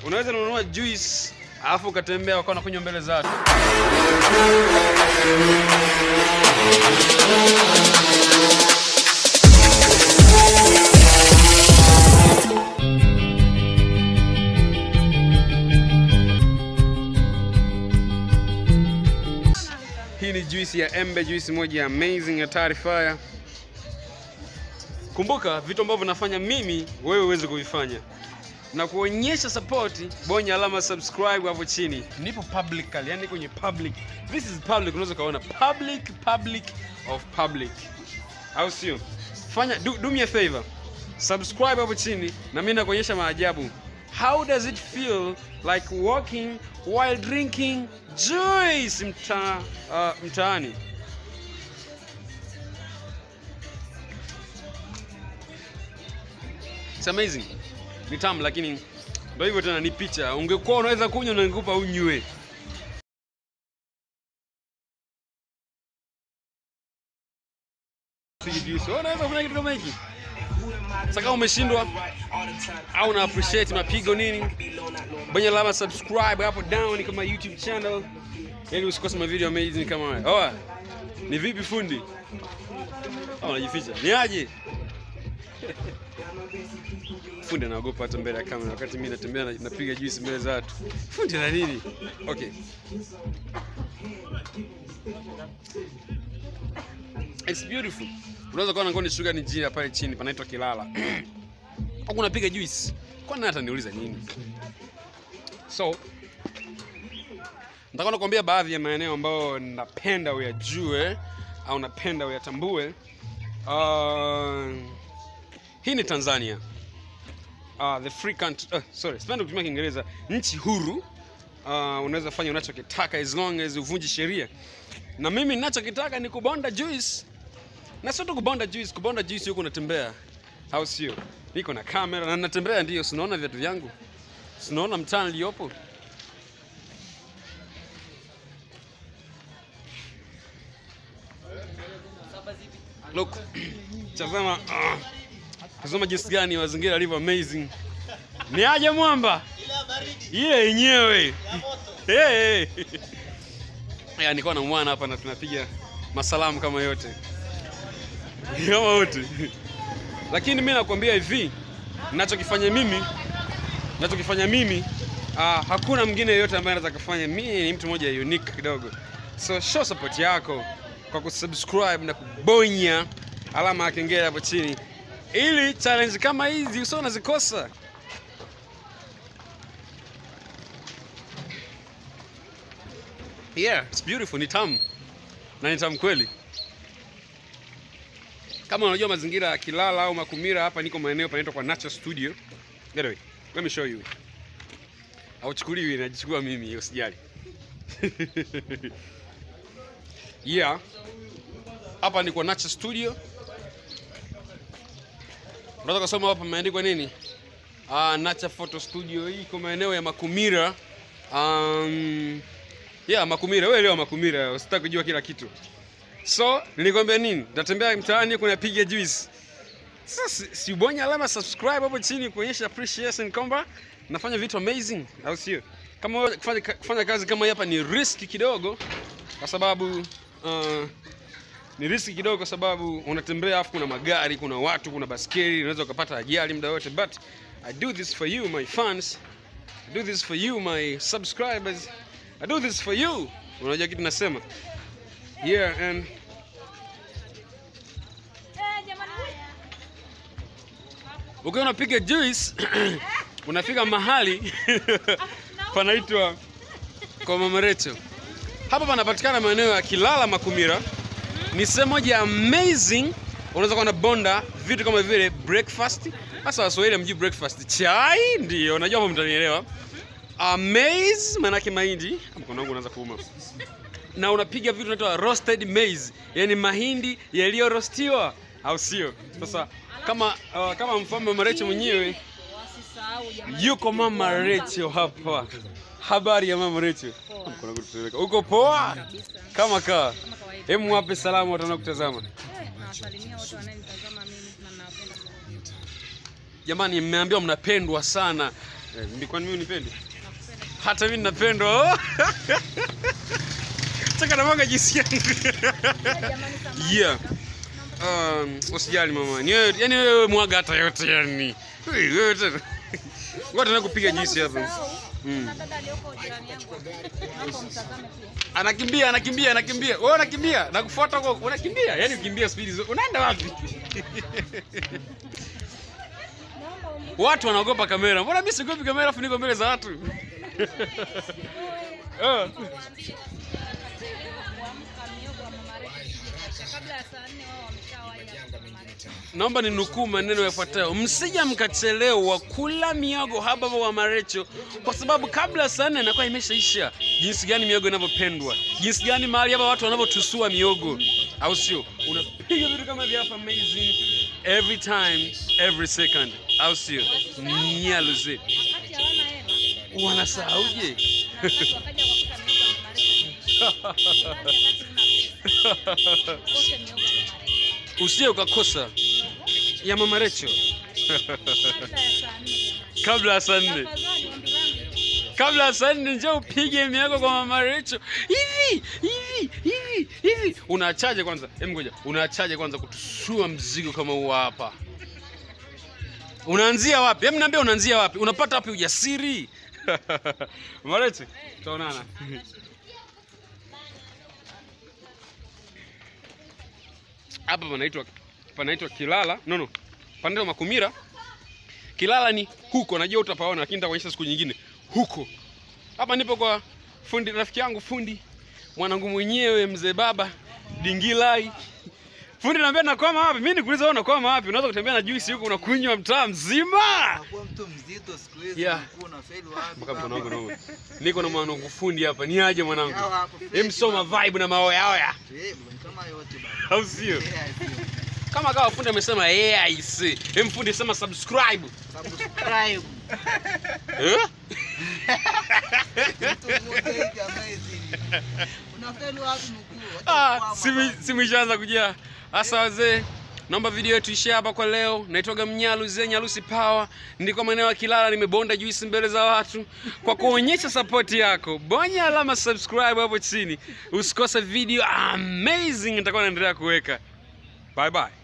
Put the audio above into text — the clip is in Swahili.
Unaweza kununua juice alafu ukatembea ukawa unakunywa mbele za watu. Hii ni juice ya embe, juice moja amazing ya Tarifaya. Kumbuka vitu ambavyo nafanya mimi wewe uweze kuvifanya. Na kuonyesha support, bonya alama subscribe hapo chini. Nipo publicly, yani kwenye public. This is public, unaweza kaona public of public. Au sio? Fanya do me a favor. Subscribe hapo chini na mimi nakuonyesha maajabu. How does it feel like walking while drinking juice mtaani? It's amazing. Ni tamu lakini ndio hivyo tena, ni picha. Ungekuwa unaweza kunywa na nikupa unywe. Unaweza kufanya kitu kama hiki. Sasa kama umeshindwa au na appreciate mapigo nini, bonyeza alama subscribe hapo down kama YouTube channel ili usikose video amazing kama haya. Oa, ni vipi fundi? Unajificha. Ni aje? Fundi anaogopa hata mbele ya kamera wakati mimi natembea napiga juice mbele za watu. Fundi na nini? Okay. It's beautiful. Unaweza kuona ngoni sugar ni jina pale chini panaitwa Kilala. Huko unapiga juice. Kwa nini hata niuliza nini? So, nataka kukuambia baadhi ya maeneo ambayo napenda uyajue au napenda uyatambue. Hii ni Tanzania. The free country, sipendi kutumia Kiingereza. Nchi huru. Unaweza fanya unachokitaka as long as uvunji sheria. Na mimi ninachokitaka ni kubonda juice. Na sio tu kubonda juice huko natembea. Au sio? Niko na kamera na natembea ndio, unaona viatu vyangu. Unaona mtaa niliopo. Look. Tazama jinsi gani mazingira yalivyo amazing. Ni aje mwamba? Ile yenyewe. Eh. Ya niko na mwana hapa na tunapiga masalamu kama yote. Kama wote. Lakini mimi nakwambia hivi, ninachokifanya mimi, hakuna mwingine yeyote ambaye anaweza kufanya. Mimi ni mtu mmoja unique kidogo. So show support yako kwa kusubscribe na kubonya alama ya kengele hapo chini. Ili challenge kama hizi usio unazikosa. Yeah, it's beautiful, ni tamu. Na ni tamu kweli. Kama unajua mazingira ya Kilala au Makumira, hapa niko maeneo panaitwa kwa Nature Studio. Anyway, let me show you. Auchukuliwi, najichukua mimi, usijali. Yeah. Hapa ni kwa Nature Studio. Unataka kusoma hapa maandiko nini? Nature Photo Studio. Hii kwa maeneo ya Makumira. Yeah, Makumira. Wewe leo Makumira, usitaki kujua kila kitu. So, nilikwambia nini? Natembea mtaani kuna piga juice. Sasa si ubonya alama subscribe hapo chini kuonyesha appreciation kwamba nafanya vitu amazing, au sio? Kama wewe kufanya kazi kama hapa ni risky kidogo kwa sababu unatembea afu kuna magari, kuna watu, kuna baskeli, unaweza ukapata ajali muda wote, but I do this for you my fans. I do this for you my subscribers. I do this for you. Unajua kitu nasema? Yeah, and ukiwa unapiga juice unafika mahali panaitwa kwa Mama Rachel. Hapa panapatikana maeneo ya Kilala Makumira. Ni sehemu moja amazing. Unaweza kuona bonda vitu kama vile breakfast. Hasa Waswahili mjui breakfast. Chai ndio, unajua hapo mtanielewa. Maize maana yake mahindi. Mkono wangu unaanza kuuma. Na unapiga vitu vinaitwa roasted maize, yani mahindi yaliyorostiwa, au sio? Sasa kama mfano Mama Rachel mwenyewe yuko Mama Rachel hapa. Habari ya Mama Rachel? Uko poa? Kama kaa. Hebu wape salamu watu wanaokutazama. Nawasalimia watu wananitazama mimi na nawapenda sana. Jamani, mmeambiwa mnapendwa sana. Kwa nini unipendi? Hata mimi ninapendwa. Chaka na mwanga jinsi yangu. Yeah. Usijali mama. Yaani wewe mwaga hata yote yani. Wewe tena. Ngoja tena kupiga jinsi hapa. Kuna dada aliyoko jirani yangu. Naomba mtazame pia. Anakimbia. Wewe unakimbia, nakufuata huko. Unakimbia. Yaani ukimbia speed unaenda wapi? Watu wanaogopa kamera. Mbona mimi siogopi kamera afu niko mbele za watu? Naomba ninukuu maneno yafuatayo. Msija mkachelewa kula miogo hapa wa Marecho kwa sababu kabla saa 4 inakuwa imeshaisha. Jinsi gani miogo inavyopendwa. Jinsi gani mahali hapa watu wanavyotusua miogo. Au sio? Unapiga vitu kama hivi hapa amazing every time, every second. Au sio? Nyaluze. Wanasahauje? Usiye ukakosa ya Mama Recho. Kabla ya saa 4. Kabla ya saa 4 njoo upige miago kwa Mama Recho. Hivi. Unaachaje kwanza? Ngoja. Unaachaje kwanza kutusua mzigo kama huu hapa? Unaanzia wapi? Niambie unaanzia wapi? Unapata wapi ujasiri? Mama Recho, tutaonana. Hapa panaitwa Kilala. No. Panaitwa Makumira. Kilala ni huko, najua utapaona lakini nitakuonyesha siku nyingine. Huko. Hapa nipo kwa fundi rafiki yangu fundi. Mwanangu mwenyewe mzee baba Dingilai. Fundi naambia nakwama wapi? Mimi nikuuliza wewe unakwama wapi? Unaweza kutembea na juice huko unakunywa mtaa mzima. Unakuwa mtu mzito siku hizi unakuwa unafeli wapi? Mwanangu. Niko na mwanangu fundi hapa. Ni aje mwanangu? Msoma vibe na maoya. Kama yote baba. Au sio? Kama kawa fundi amesema I see. Fundi sema subscribe. Unafeli wapi mkuu? Simeshaanza kujia. Asa wazee, naomba video yetu ishie hapa kwa leo. Naitwa Mnyaluze, Nyalusi Power. Ndiko maeneo ya Kilala, nimebonda juice mbele za watu. Kwa kuonyesha support yako, bonya alama subscribe hapo chini. Usikose video amazing nitakuwa naendelea kuweka. Bye bye.